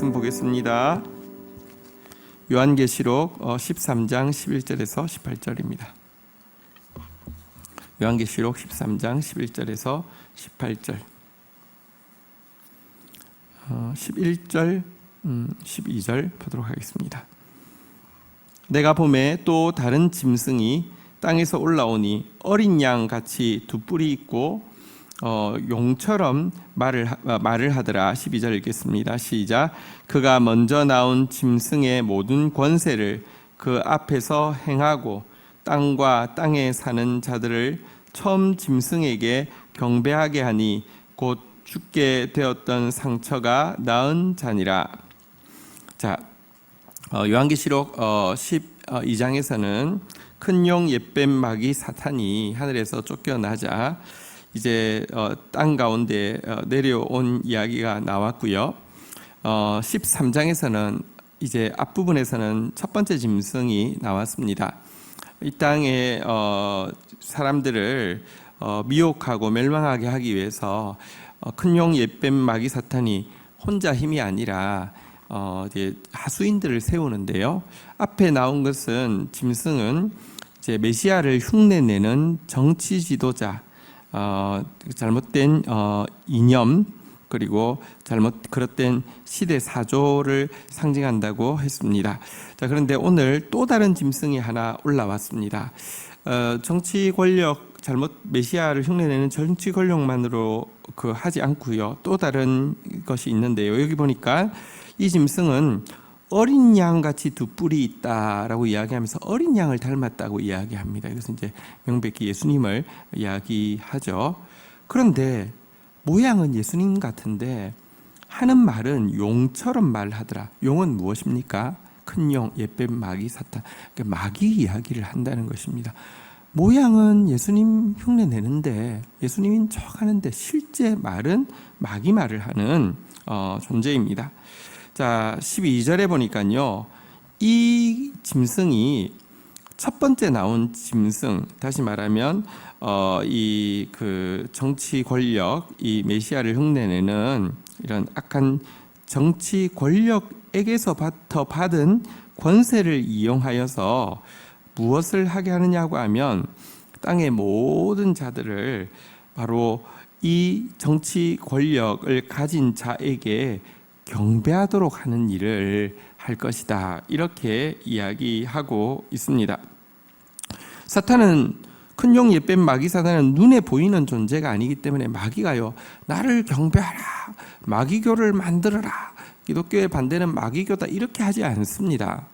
말씀 보겠습니다. 요한계시록 13장 11절에서 18절입니다. 요한계시록 13장 11절에서 18절, 11절, 12절 보도록 하겠습니다. 내가 보매 또 다른 짐승이 땅에서 올라오니 어린 양 같이 두 뿔이 있고 용처럼 말을 하더라. 12절 읽겠습니다. 시작. 그가 먼저 나온 짐승의 모든 권세를 그 앞에서 행하고 땅과 땅에 사는 자들을 처음 짐승에게 경배하게 하니 곧 죽게 되었던 상처가 나은 자니라. 자, 요한계시록 12장에서는 큰 용 옛뱀 마귀 사탄이 하늘에서 쫓겨나자 이제 땅 가운데 내려온 이야기가 나왔고요. 13장에서는 이제 앞부분에서는 첫 번째 짐승이 나왔습니다. 이 땅에 사람들을 미혹하고 멸망하게 하기 위해서 큰 용 옛뱀 마귀 사탄이 혼자 힘이 아니라 이제 하수인들을 세우는데요. 앞에 나온 것은 짐승은 이제 메시아를 흉내내는 정치 지도자, 잘못된 이념, 그리고 그릇된 시대 사조를 상징한다고 했습니다. 자, 그런데 오늘 또 다른 짐승이 하나 올라왔습니다. 정치 권력, 메시아를 흉내내는 정치 권력만으로 하지 않고요. 또 다른 것이 있는데요. 여기 보니까 이 짐승은 어린 양같이 두 뿔이 있다라고 이야기하면서 어린 양을 닮았다고 이야기합니다. 이것은 이제 명백히 예수님을 이야기하죠. 그런데 모양은 예수님 같은데 하는 말은 용처럼 말하더라. 용은 무엇입니까? 큰 용, 옛뱀, 마귀, 사탄. 그러니까 마귀 이야기를 한다는 것입니다. 모양은 예수님 흉내 내는데 예수님인 척하는데 실제 말은 마귀 말을 하는 존재입니다. 자, 12절에 보니까요, 이 짐승이 첫 번째 나온 짐승, 다시 말하면 이 정치 권력, 이 메시아를 흉내내는 이런 악한 정치 권력에게서부터 받은 권세를 이용하여서 무엇을 하게 하느냐고 하면 땅의 모든 자들을 바로 이 정치 권력을 가진 자에게 경배하도록 하는 일을 할 것이다. 이렇게 이야기하고 있습니다. 사탄은 큰 용 옛뱀 마귀 사탄은 눈에 보이는 존재가 아니기 때문에 마귀가요, 나를 경배하라, 마귀교를 만들어라, 기독교의 반대는 마귀교다, 이렇게 하지 않습니다.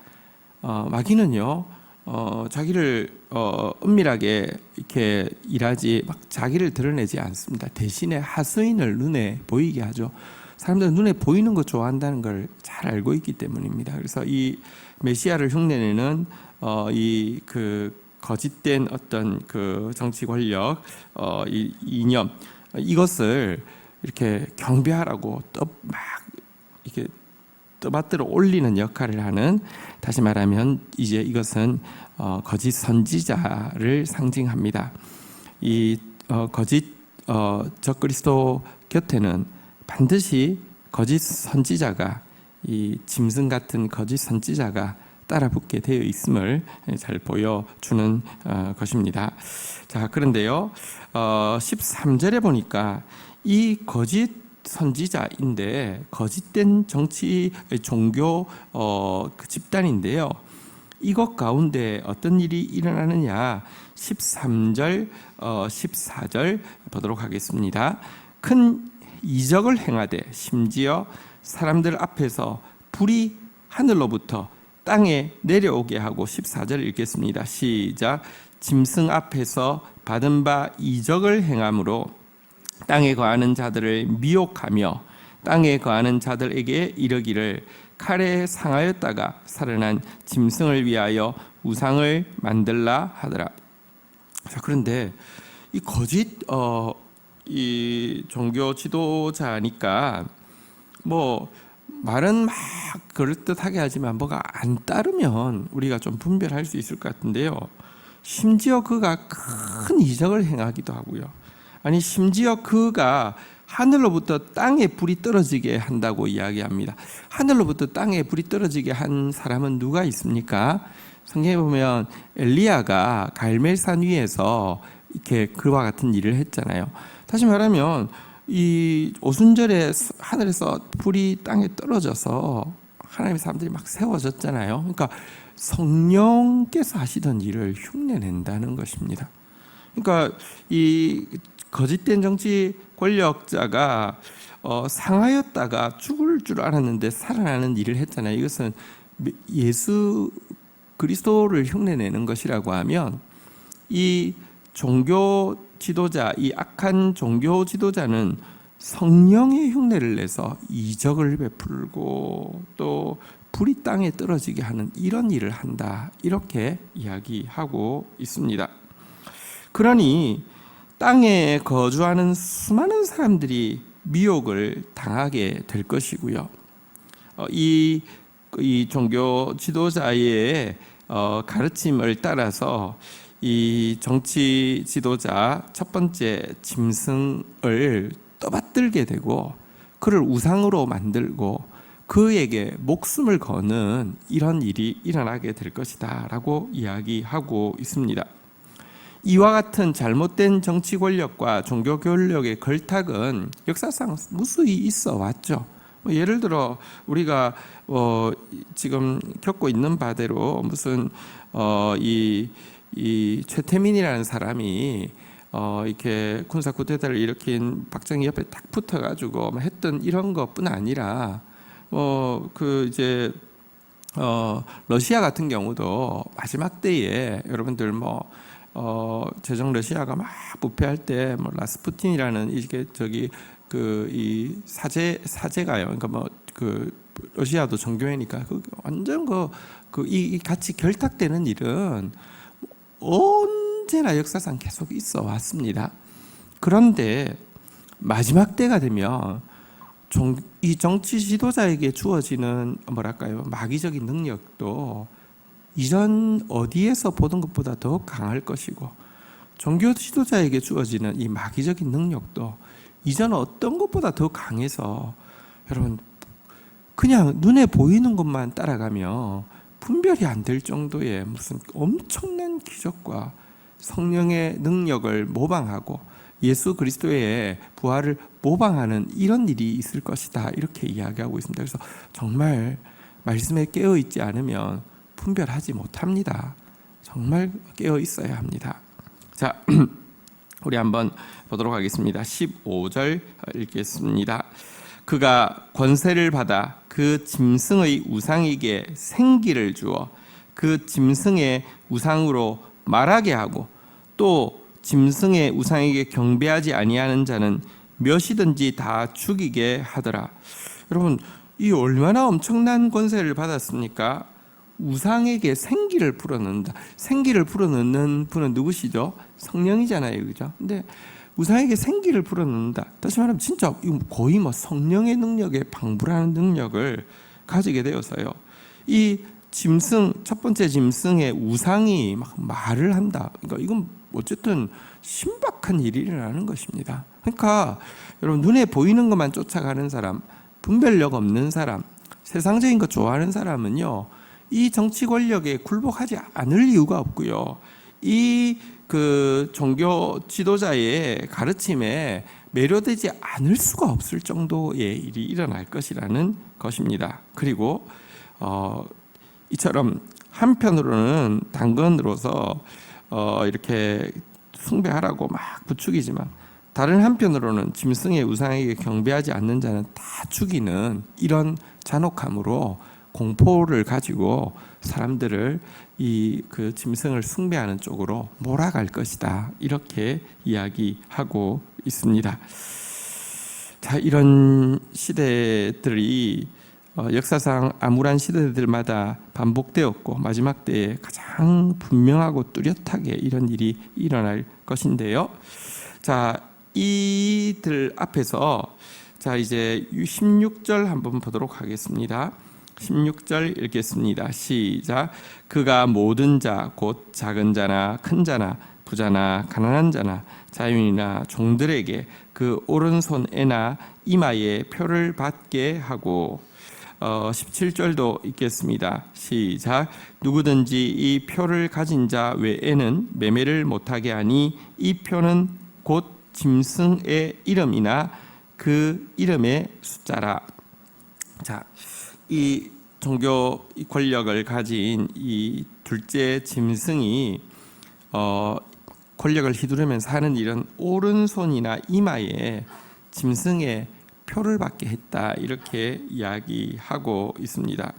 마귀는요, 자기를 은밀하게 이렇게 일하지 막 자기를 드러내지 않습니다. 대신에 하수인을 눈에 보이게 하죠. 사람들은 눈에 보이는 거 좋아한다는 걸 잘 알고 있기 때문입니다. 그래서 이 메시아를 흉내내는 이 거짓된 어떤 정치 권력, 이 이념, 이것을 이렇게 경배하라고 막 이렇게 떠받들어 올리는 역할을 하는, 다시 말하면 이제 이것은 거짓 선지자를 상징합니다. 이 거짓 적그리스도 곁에는 반드시 거짓 선지자가, 이 짐승 같은 거짓 선지자가 따라붙게 되어 있음을 잘 보여주는 것입니다. 자, 그런데요, 13절에 보니까 이 거짓 선지자인데 거짓된 정치 종교 집단인데요, 이것 가운데 어떤 일이 일어나느냐, 13절 14절 보도록 하겠습니다. 큰 이적을 행하되 심지어 사람들 앞에서 불이 하늘로부터 땅에 내려오게 하고, 14절 읽겠습니다. 시작. 짐승 앞에서 받은 바 이적을 행함으로 땅에 거하는 자들을 미혹하며 땅에 거하는 자들에게 이르기를 칼에 상하였다가 살아난 짐승을 위하여 우상을 만들라 하더라. 자, 그런데 이 거짓 이 종교 지도자니까 뭐 말은 막 그럴듯하게 하지만 뭐가 안 따르면 우리가 좀 분별할 수 있을 것 같은데요, 심지어 그가 큰 이적을 행하기도 하고요, 아니 심지어 그가 하늘로부터 땅에 불이 떨어지게 한다고 이야기합니다. 하늘로부터 땅에 불이 떨어지게 한 사람은 누가 있습니까? 성경에 보면 엘리야가 갈멜산 위에서 이렇게 그와 같은 일을 했잖아요. 다시 말하면 이 오순절에 하늘에서 불이 땅에 떨어져서 하나님의 사람들이 막 세워졌잖아요. 그러니까 성령께서 하시던 일을 흉내낸다는 것입니다. 그러니까 이 거짓된 정치 권력자가 상하였다가 죽을 줄 알았는데 살아나는 일을 했잖아요. 이것은 예수 그리스도를 흉내내는 것이라고 하면 이 종교 지도자, 이 악한 종교 지도자는 성령의 흉내를 내서 이적을 베풀고 또 불이 땅에 떨어지게 하는 이런 일을 한다, 이렇게 이야기하고 있습니다. 그러니 땅에 거주하는 수많은 사람들이 미혹을 당하게 될 것이고요. 이 종교 지도자의 가르침을 따라서 이 정치 지도자 첫 번째 짐승을 떠받들게 되고 그를 우상으로 만들고 그에게 목숨을 거는 이런 일이 일어나게 될 것이다 라고 이야기하고 있습니다. 이와 같은 잘못된 정치 권력과 종교 권력의 걸탁은 역사상 무수히 있어 왔죠. 예를 들어 우리가 지금 겪고 있는 바대로 무슨 이 최태민이라는 사람이 이렇게 군사 쿠데타를 일으킨 박정희 옆에 딱 붙어가지고 했던 이런 것뿐 아니라 이제 러시아 같은 경우도 마지막 때에 여러분들 제정 러시아가 막 부패할 때 라스푸틴이라는 이게 이 사제가요. 그러니까 러시아도 정교회니까 완전 이 같이 결탁되는 일은 언제나 역사상 계속 있어 왔습니다. 그런데 마지막 때가 되면 이 정치 지도자에게 주어지는 마귀적인 능력도 이전 어디에서 보던 것보다 더 강할 것이고, 종교 지도자에게 주어지는 이 마귀적인 능력도 이전 어떤 것보다 더 강해서 여러분 그냥 눈에 보이는 것만 따라가면 분별이 안 될 정도의 무슨 엄청난 기적과 성령의 능력을 모방하고 예수 그리스도의 부활을 모방하는 이런 일이 있을 것이다, 이렇게 이야기하고 있습니다. 그래서 정말 말씀에 깨어 있지 않으면 분별하지 못합니다. 정말 깨어 있어야 합니다. 자, 우리 한번 보도록 하겠습니다. 15절 읽겠습니다. 그가 권세를 받아 그 짐승의 우상에게 생기를 주어 그 짐승의 우상으로 말하게 하고 또 짐승의 우상에게 경배하지 아니하는 자는 몇이든지 다 죽이게 하더라. 여러분, 이 얼마나 엄청난 권세를 받았습니까? 우상에게 생기를 불어넣는다. 생기를 불어넣는 분은 누구시죠? 성령이잖아요, 그죠? 근데 우상에게 생기를 불어넣는다. 다시 말하면 진짜 거의 성령의 능력에 방불하는 능력을 가지게 되어서요. 이 짐승, 첫 번째 짐승의 우상이 막 말을 한다. 그러니까 이건 어쨌든 신박한 일이 일어나는 것입니다. 그러니까 여러분, 눈에 보이는 것만 쫓아가는 사람, 분별력 없는 사람, 세상적인 것 좋아하는 사람은요, 이 정치 권력에 굴복하지 않을 이유가 없고요. 이 종교 지도자의 가르침에 매료되지 않을 수가 없을 정도의 일이 일어날 것이라는 것입니다. 그리고 이처럼 한편으로는 당근으로서 이렇게 숭배하라고 막 부추기지만 다른 한편으로는 짐승의 우상에게 경배하지 않는 자는 다 죽이는 이런 잔혹함으로 공포를 가지고 사람들을 그 짐승을 숭배하는 쪽으로 몰아갈 것이다, 이렇게 이야기하고 있습니다. 자, 이런 시대들이 역사상 암울한 시대들마다 반복되었고 마지막 때에 가장 분명하고 뚜렷하게 이런 일이 일어날 것인데요. 자, 이들 앞에서 자 이제 16절 한번 보도록 하겠습니다. 16절 읽겠습니다. 시작. 그가 모든 자 곧 작은 자나 큰 자나 부자나 가난한 자나 자유인이나 종들에게 그 오른손에나 이마에 표를 받게 하고 17절도 읽겠습니다. 시작. 누구든지 이 표를 가진 자 외에는 매매를 못하게 하니 이 표는 곧 짐승의 이름이나 그 이름의 숫자라. 자, 이 종교 권력을 가진 이 둘째 짐승이 권력을 휘두르면서 하는 일은 오른손이나 이마에 짐승의 표를 받게 했다, 이렇게 이야기하고 있습니다.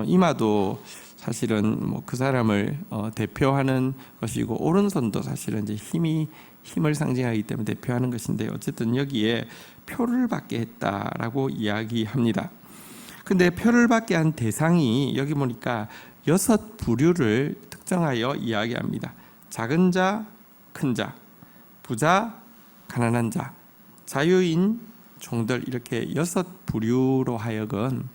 이마도 사실은 뭐 그 사람을 대표하는 것이고, 오른손도 사실은 이제 힘을 상징하기 때문에 대표하는 것인데, 어쨌든 여기에 표를 받게 했다라고 이야기합니다. 근데 표를 받게 한 대상이 여기 보니까 6 부류를 특정하여 이야기합니다. 작은 자, 큰 자, 부자, 가난한 자, 자유인, 종들, 이렇게 6 부류로 하여금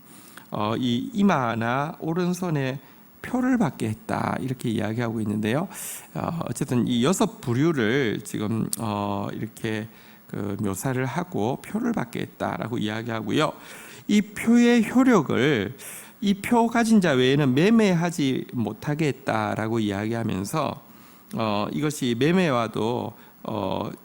이 이마나 오른손에 표를 받게 했다, 이렇게 이야기하고 있는데요. 어쨌든 이 6 부류를 지금 이렇게 묘사를 하고 표를 받게 했다라고 이야기하고요. 이 표의 효력을 이 표 가진 자 외에는 매매하지 못하게 했다라고 이야기하면서 이것이 매매와도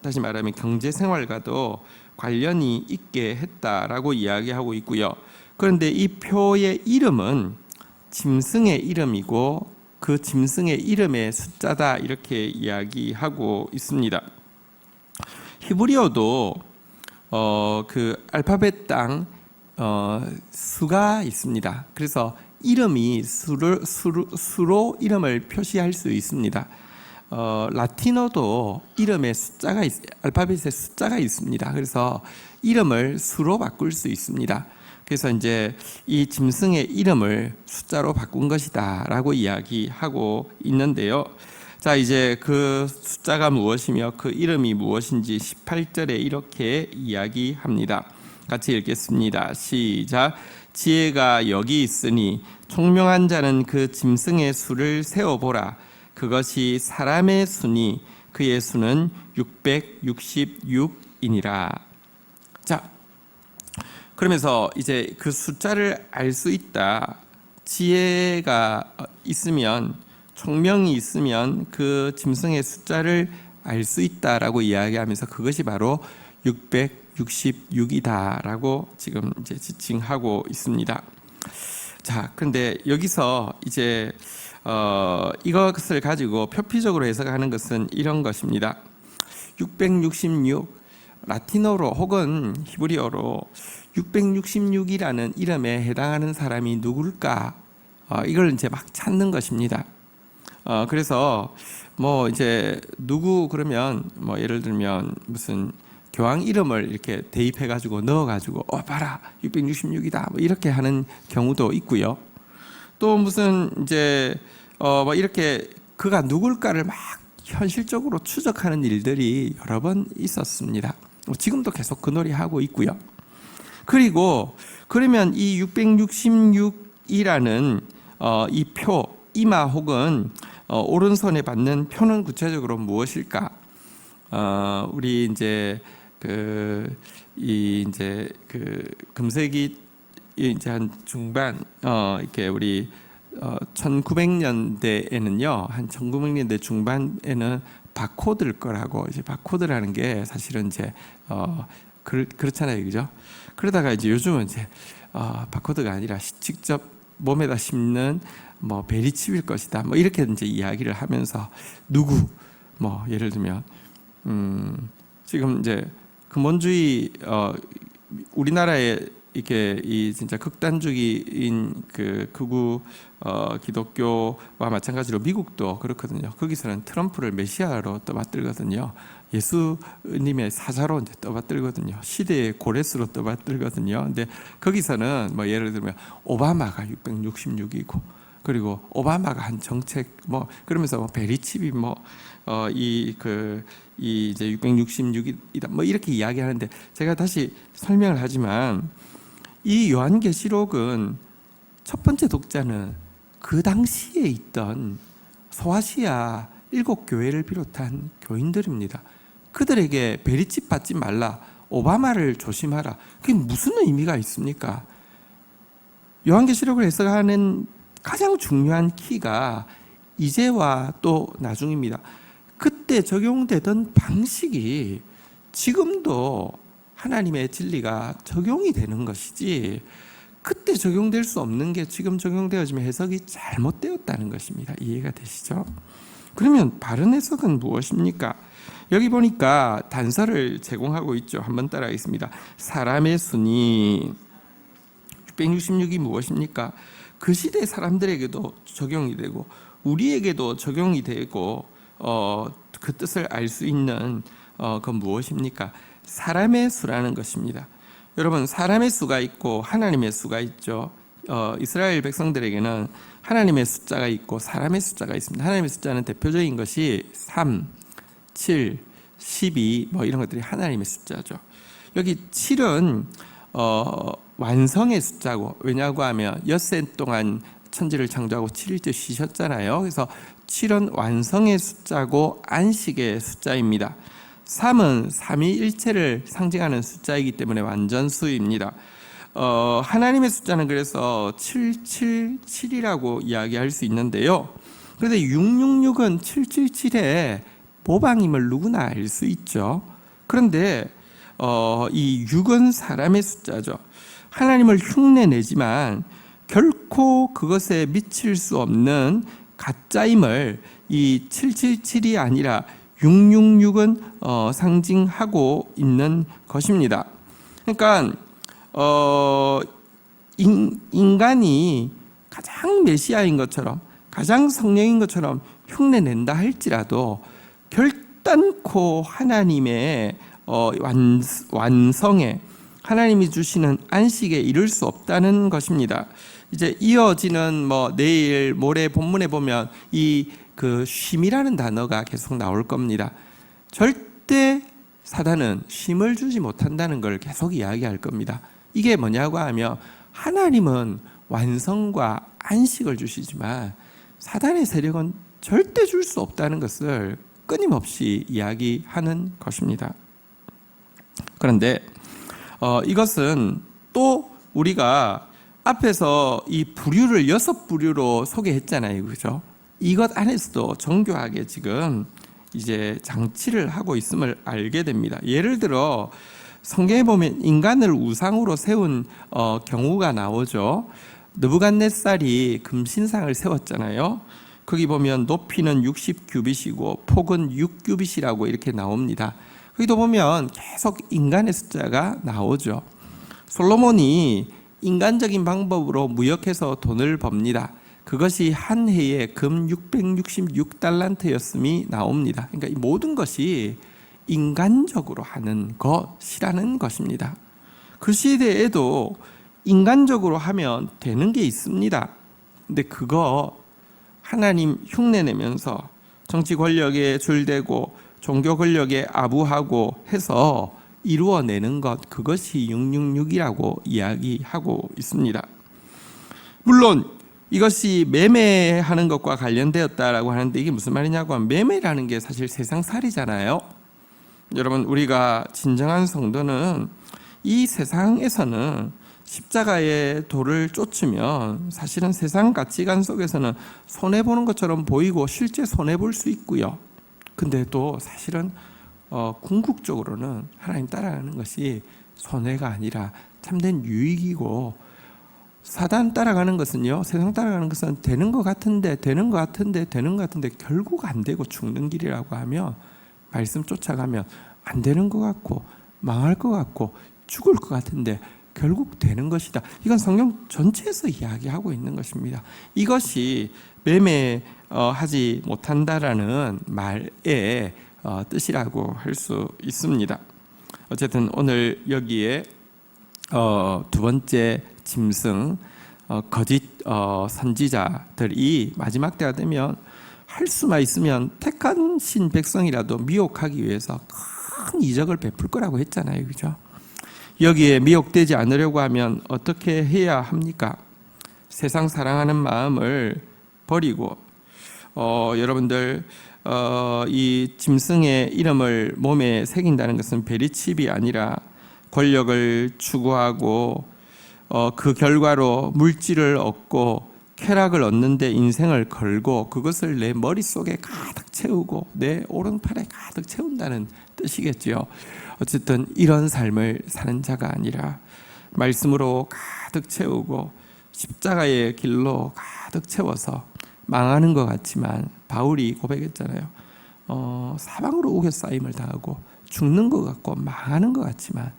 다시 말하면 경제생활과도 관련이 있게 했다라고 이야기하고 있고요. 그런데 이 표의 이름은 짐승의 이름이고 그 짐승의 이름의 숫자다, 이렇게 이야기하고 있습니다. 히브리어도 그 알파벳당 수가 있습니다. 그래서 이름이 수로 이름을 표시할 수 있습니다. 라틴어도 이름의 숫자가 알파벳의 숫자가 있습니다. 그래서 이름을 수로 바꿀 수 있습니다. 그래서 이제 이 짐승의 이름을 숫자로 바꾼 것이다라고 이야기하고 있는데요. 자, 이제 그 숫자가 무엇이며 그 이름이 무엇인지 18절에 이렇게 이야기합니다. 같이 읽겠습니다. 시작. 지혜가 여기 있으니 총명한 자는 그 짐승의 수를 세어보라. 그것이 사람의 수니 그의 수는 666이니라. 자, 그러면서 이제 그 숫자를 알 수 있다. 지혜가 있으면, 총명이 있으면 그 짐승의 숫자를 알 수 있다라고 이야기하면서 그것이 바로 666이다라고 지금 이제 지칭하고 있습니다. 자, 근데 여기서 이제 이것을 가지고 표피적으로 해석하는 것은 이런 것입니다. 666, 라틴어로 혹은 히브리어로 666이라는 이름에 해당하는 사람이 누굴까? 이걸 이제 막 찾는 것입니다. 그래서 뭐 이제 누구 그러면 뭐 예를 들면 무슨 교황 이름을 이렇게 대입해 가지고 넣어 가지고 봐라 666이다 뭐 이렇게 하는 경우도 있고요. 또 무슨 이제 뭐 이렇게 그가 누굴까를 막 현실적으로 추적하는 일들이 여러 번 있었습니다. 지금도 계속 그 놀이 하고 있고요. 그리고 그러면 이 666이라는 이 표, 이마 혹은 오른손에 받는 표는 구체적으로 무엇일까? 우리 이제 이제 금세기 이제 한 중반 이렇게 우리 1900년대에는요, 한 1900년대 중반에는 바코드일 거라고, 이제 바코드라는 게 사실은 이제 그렇잖아요, 그죠? 그러다가 이제 요즘은 이제 바코드가 아니라 직접 몸에다 심는 뭐 베리칩일 것이다, 뭐 이렇게 이제 이야기를 하면서 누구 뭐 예를 들면 지금 이제 근본주의 우리나라에 이렇게 이 진짜 극단주의인 그 극우 기독교와 마찬가지로 미국도 그렇거든요. 거기서는 트럼프를 메시아로 떠받들거든요. 예수님의 사자로 이제 떠받들거든요. 시대의 고레스로 떠받들거든요. 근데 거기서는 뭐 예를 들면 오바마가 666이고, 그리고 오바마가 한 정책 뭐 그러면서 뭐 베리칩이 뭐 이 이제 666이다 뭐 이렇게 이야기하는데, 제가 다시 설명을 하지만 이 요한계시록은 첫 번째 독자는 그 당시에 있던 소아시아 7 교회를 비롯한 교인들입니다. 그들에게 베리집 받지 말라, 오바마를 조심하라. 그게 무슨 의미가 있습니까? 요한계시록을 해석하는 가장 중요한 키가 이제와 또 나중입니다. 그때 적용되던 방식이 지금도 하나님의 진리가 적용이 되는 것이지, 그때 적용될 수 없는 게 지금 적용되어지면 해석이 잘못되었다는 것입니다. 이해가 되시죠? 그러면 바른 해석은 무엇입니까? 여기 보니까 단서를 제공하고 있죠. 한번 따라하겠습니다. 사람의 순위 666이 무엇입니까? 그 시대 사람들에게도 적용이 되고 우리에게도 적용이 되고 그 뜻을 알 수 있는 그건 무엇입니까? 사람의 수라는 것입니다. 여러분, 사람의 수가 있고 하나님의 수가 있죠. 이스라엘 백성들에게는 하나님의 숫자가 있고 사람의 숫자가 있습니다. 하나님의 숫자는 대표적인 것이 3, 7, 12 이런 것들이 하나님의 숫자죠. 여기 7은 완성의 숫자고, 왜냐고 하면 엿새 동안 천지를 창조하고 7일째 쉬셨잖아요. 그래서 7은 완성의 숫자고 안식의 숫자입니다. 3은 삼위일체를 상징하는 숫자이기 때문에 완전수입니다. 하나님의 숫자는 그래서 777이라고 이야기할 수 있는데요. 그런데 666은 777의 모방임을 누구나 알 수 있죠. 그런데 이 6은 사람의 숫자죠. 하나님을 흉내내지만 결코 그것에 미칠 수 없는 가짜임을 이 777이 아니라 666은 상징하고 있는 것입니다. 그러니까 인간이 가장 메시아인 것처럼, 가장 성령인 것처럼 흉내낸다 할지라도 결단코 하나님의 완성에, 하나님이 주시는 안식에 이를 수 없다는 것입니다. 이제 이어지는 내일 모레 본문에 보면 그 쉼이라는 단어가 계속 나올 겁니다. 절대 사단은 쉼을 주지 못한다는 걸 계속 이야기할 겁니다. 이게 뭐냐고 하면 하나님은 완성과 안식을 주시지만 사단의 세력은 절대 줄 수 없다는 것을 끊임없이 이야기하는 것입니다. 그런데 이것은 또 우리가 앞에서 이 부류를 6부류로 소개했잖아요. 그죠? 이것 안에서도 정교하게 지금 이제 장치를 하고 있음을 알게 됩니다. 예를 들어 성경에 보면 인간을 우상으로 세운 경우가 나오죠. 느부갓네살이 금신상을 세웠잖아요. 거기 보면 높이는 60규빗이고 폭은 6규빗이라고 이렇게 나옵니다. 거기도 보면 계속 인간의 숫자가 나오죠. 솔로몬이 인간적인 방법으로 무역해서 돈을 법니다. 그것이 한 해에 금 666달란트였음이 나옵니다. 그러니까 이 모든 것이 인간적으로 하는 것이라는 것입니다. 그 시대에도 인간적으로 하면 되는 게 있습니다. 근데 그거 하나님 흉내내면서 정치 권력에 줄대고 종교 권력에 아부하고 해서 이루어내는 것, 그것이 666이라고 이야기하고 있습니다. 물론 이것이 매매하는 것과 관련되었다라고 하는데 이게 무슨 말이냐고 하면 매매라는 게 사실 세상살이잖아요. 여러분, 우리가 진정한 성도는 이 세상에서는 십자가의 도를 쫓으면 사실은 세상 가치관 속에서는 손해보는 것처럼 보이고 실제 손해볼 수 있고요. 근데 또 사실은 궁극적으로는 하나님 따라가는 것이 손해가 아니라 참된 유익이고, 사단 따라가는 것은요, 세상 따라가는 것은 되는 것 같은데 결국 안 되고 죽는 길이라고 하면, 말씀 쫓아가면 안 되는 것 같고 망할 것 같고 죽을 것 같은데 결국 되는 것이다. 이건 성경 전체에서 이야기하고 있는 것입니다. 이것이 매매하지 못한다라는 말의 뜻이라고 할 수 있습니다. 어쨌든 오늘 여기에 두 번째 짐승, 거짓 선지자들이 마지막 때가 되면 할 수만 있으면 택한 신 백성이라도 미혹하기 위해서 큰 이적을 베풀 거라고 했잖아요. 그죠? 여기에 미혹되지 않으려고 하면 어떻게 해야 합니까? 세상 사랑하는 마음을 버리고 여러분들 이 짐승의 이름을 몸에 새긴다는 것은 베리칩이 아니라 권력을 추구하고 그 결과로 물질을 얻고 쾌락을 얻는데 인생을 걸고 그것을 내 머릿속에 가득 채우고 내 오른팔에 가득 채운다는 뜻이겠지요. 어쨌든 이런 삶을 사는 자가 아니라 말씀으로 가득 채우고 십자가의 길로 가득 채워서 망하는 것 같지만 바울이 고백했잖아요. 사방으로 우겨싸임을 당하고 죽는 것 같고 망하는 것 같지만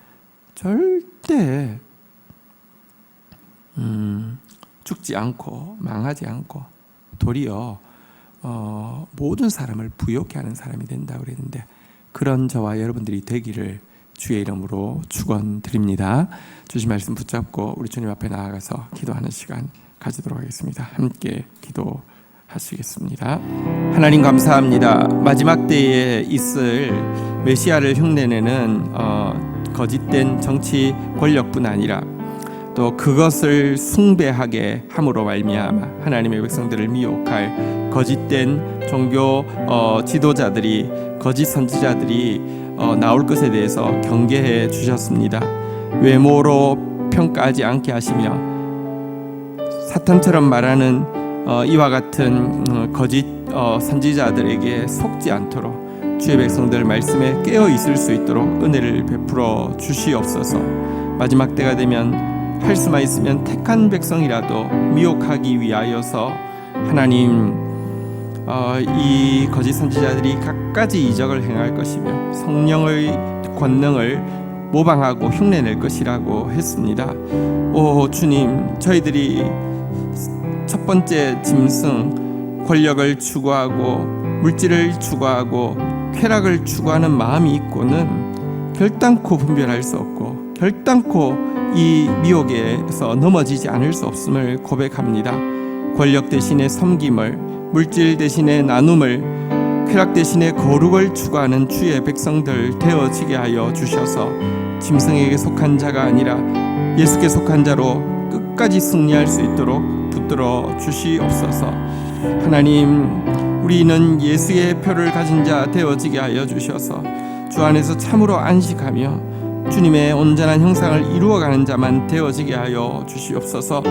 절대 죽지 않고 망하지 않고 도리어 모든 사람을 부욕해 하는 사람이 된다고 그랬는데 그런 저와 여러분들이 되기를 주의 이름으로 축원드립니다. 주신 말씀 붙잡고 우리 주님 앞에 나아가서 기도하는 시간 가지도록 하겠습니다. 함께 기도하시겠습니다. 하나님 감사합니다. 마지막 때에 있을 메시아를 흉내내는 거짓된 정치 권력뿐 아니라 또 그것을 숭배하게 함으로 말미암아 하나님의 백성들을 미혹할 거짓된 종교 지도자들이 거짓 선지자들이 나올 것에 대해서 경계해 주셨습니다. 외모로 평가하지 않게 하시며 사탄처럼 말하는 이와 같은 거짓 선지자들에게 속지 않도록 주의 백성들 말씀에 깨어 있을 수 있도록 은혜를 베풀어 주시옵소서. 마지막 때가 되면 할 수만 있으면 택한 백성이라도 미혹하기 위하여서 하나님 이 거짓 선지자들이 갖가지 이적을 행할 것이며 성령의 권능을 모방하고 흉내낼 것이라고 했습니다. 오 주님, 저희들이 첫 번째 짐승 권력을 추구하고 물질을 추구하고 쾌락을 추구하는 마음이 있고는 결단코 분별할 수 없고 결단코 이 미혹에서 넘어지지 않을 수 없음을 고백합니다. 권력 대신에 섬김을, 물질 대신에 나눔을, 쾌락 대신에 거룩을 추구하는 주의 백성들 되어지게 하여 주셔서 짐승에게 속한 자가 아니라 예수께 속한 자로 끝까지 승리할 수 있도록 붙들어 주시옵소서. 하나님, 우리는 예수의 표를 가진 자 되어지게 하여 주셔서 주 안에서 참으로 안식하며 주님의 온전한 형상을 이루어가는 자만 되어지게 하여 주시옵소서.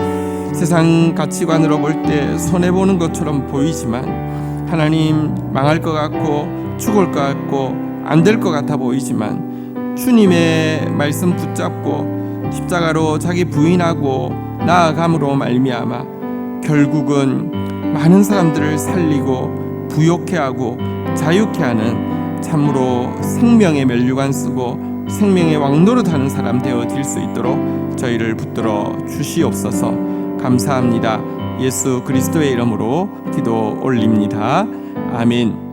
세상 가치관으로 볼 때 손해보는 것처럼 보이지만 하나님, 망할 것 같고 죽을 것 같고 안 될 것 같아 보이지만 주님의 말씀 붙잡고 십자가로 자기 부인하고 나아감으로 말미암아 결국은 많은 사람들을 살리고 부욕해 하고 자유케 하는 참으로 생명의 면류관 쓰고 생명의 왕노릇하는 사람 되어질 수 있도록 저희를 붙들어 주시옵소서. 감사합니다. 예수 그리스도의 이름으로 기도 올립니다. 아멘.